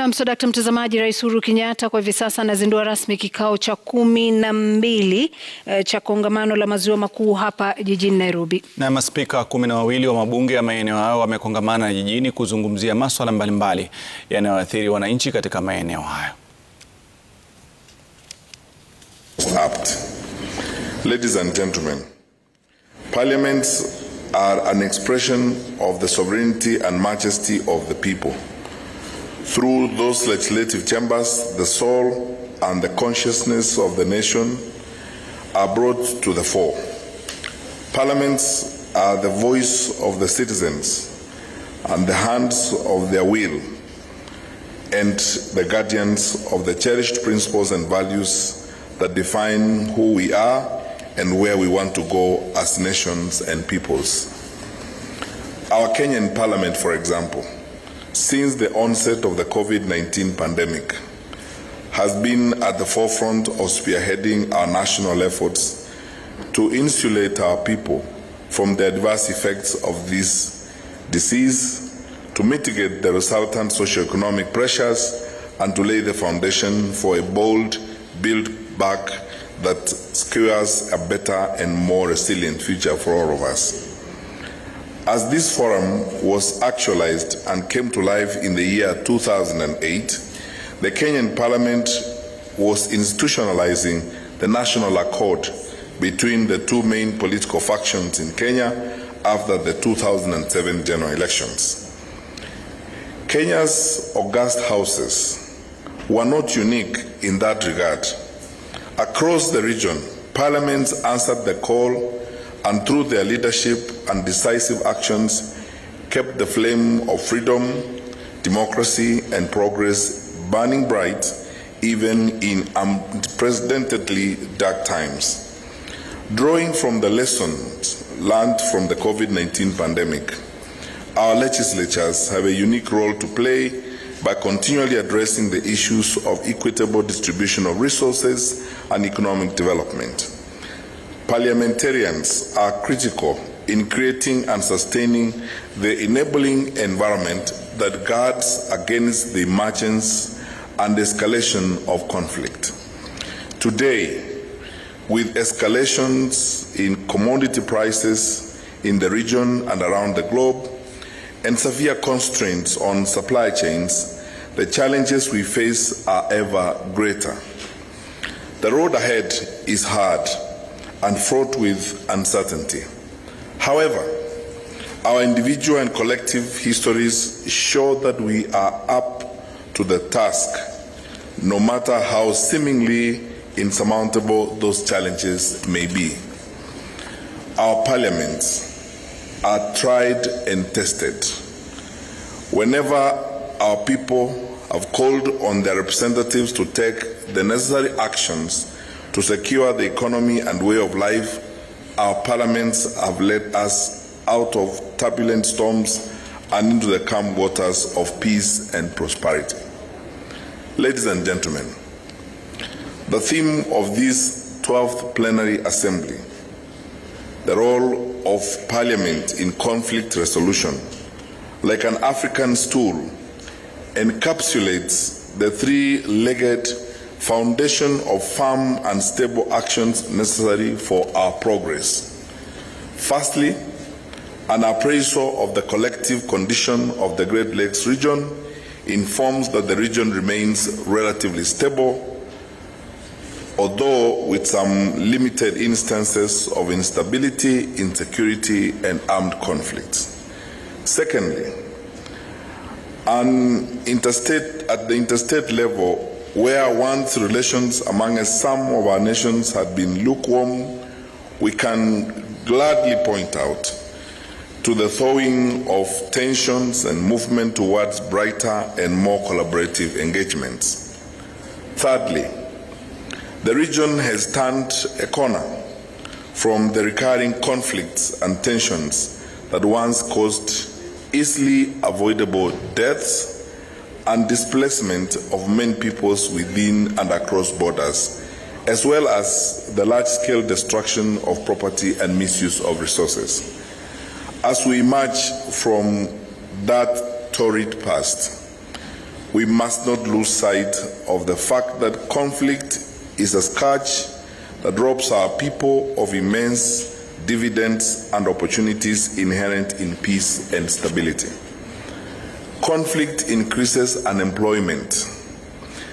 Na Dkt. Mtazamaji, Rais Uhuru Kenyatta kwa hivi sasa anazindua rasmi kikao cha 12 cha Kongamano la Maziwa Makuu hapa jijini Nairobi. Na maspika 12 wa mabunge ya maeneo hayo wamekongamana jijini kuzungumzia masuala mbalimbali yanayoathiri wananchi katika maeneo hayo. Ladies and gentlemen, parliaments are an expression of the sovereignty and majesty of the people. Through those legislative chambers, the soul and the consciousness of the nation are brought to the fore. Parliaments are the voice of the citizens and the hands of their will, and the guardians of the cherished principles and values that define who we are and where we want to go as nations and peoples. Our Kenyan Parliament, for example, since the onset of the COVID-19 pandemic, has been at the forefront of spearheading our national efforts to insulate our people from the adverse effects of this disease, to mitigate the resultant socio-economic pressures, and to lay the foundation for a bold build back that secures a better and more resilient future for all of us. As this forum was actualized and came to life in the year 2008, the Kenyan Parliament was institutionalizing the national accord between the two main political factions in Kenya after the 2007 general elections. Kenya's august houses were not unique in that regard. Across the region, parliaments answered the call, and through their leadership and decisive actions, kept the flame of freedom, democracy, and progress burning bright, even in unprecedentedly dark times. Drawing from the lessons learned from the COVID-19 pandemic, our legislatures have a unique role to play by continually addressing the issues of equitable distribution of resources and economic development. Parliamentarians are critical in creating and sustaining the enabling environment that guards against the emergence and escalation of conflict. Today, with escalations in commodity prices in the region and around the globe, and severe constraints on supply chains, the challenges we face are ever greater. The road ahead is hard and fraught with uncertainty. However, our individual and collective histories show that we are up to the task, no matter how seemingly insurmountable those challenges may be. Our parliaments are tried and tested. Whenever our people have called on their representatives to take the necessary actions to secure the economy and way of life, our parliaments have led us out of turbulent storms and into the calm waters of peace and prosperity. Ladies and gentlemen, the theme of this 12th plenary assembly, the role of Parliament in conflict resolution, like an African stool, encapsulates the three-legged foundation of firm and stable actions necessary for our progress. Firstly, an appraisal of the collective condition of the Great Lakes region informs that the region remains relatively stable, although with some limited instances of instability, insecurity, and armed conflicts. Secondly, at the interstate level, where once relations among some of our nations had been lukewarm, we can gladly point out to the thawing of tensions and movement towards brighter and more collaborative engagements. Thirdly, the region has turned a corner from the recurring conflicts and tensions that once caused easily avoidable deaths and displacement of many peoples within and across borders, as well as the large-scale destruction of property and misuse of resources. As we emerge from that torrid past, we must not lose sight of the fact that conflict is a scourge that robs our people of immense dividends and opportunities inherent in peace and stability. Conflict increases unemployment,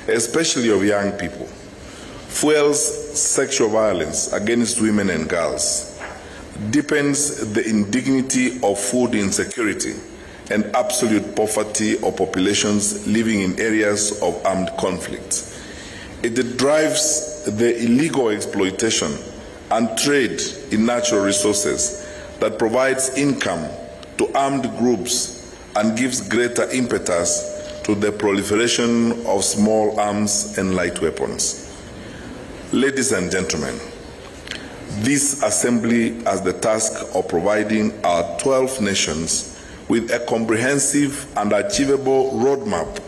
especially of young people, fuels sexual violence against women and girls, deepens the indignity of food insecurity and absolute poverty of populations living in areas of armed conflict. It drives the illegal exploitation and trade in natural resources that provides income to armed groups and gives greater impetus to the proliferation of small arms and light weapons. Ladies and gentlemen, this Assembly has the task of providing our 12 nations with a comprehensive and achievable roadmap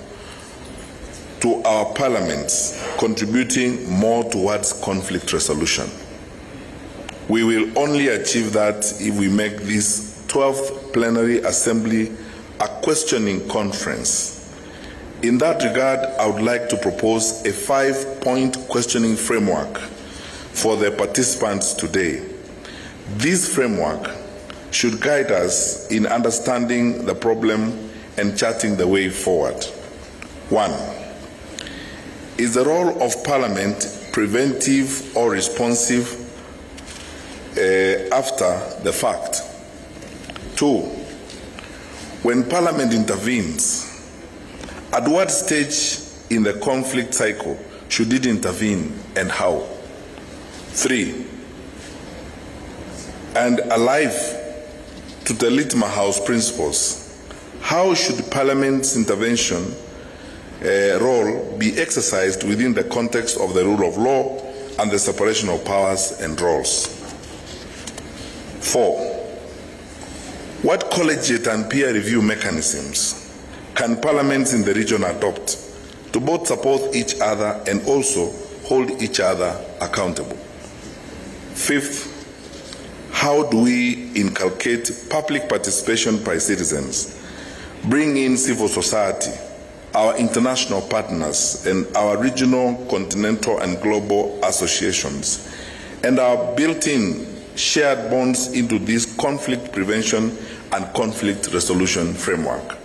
to our parliaments, contributing more towards conflict resolution. We will only achieve that if we make this 12th plenary assembly a questioning conference. In that regard, I would like to propose a 5-point questioning framework for the participants today. This framework should guide us in understanding the problem and charting the way forward. 1. Is the role of Parliament preventive or responsive after the fact? 2. When Parliament intervenes, at what stage in the conflict cycle should it intervene and how? 3. And alive to the Litma House principles, how should Parliament's intervention role be exercised within the context of the rule of law and the separation of powers and roles? 4. What collegiate and peer review mechanisms can parliaments in the region adopt to both support each other and also hold each other accountable? 5th, how do we inculcate public participation by citizens, bring in civil society, our international partners, and our regional, continental, and global associations, and our built-in shared bonds into this conflict prevention and conflict resolution framework?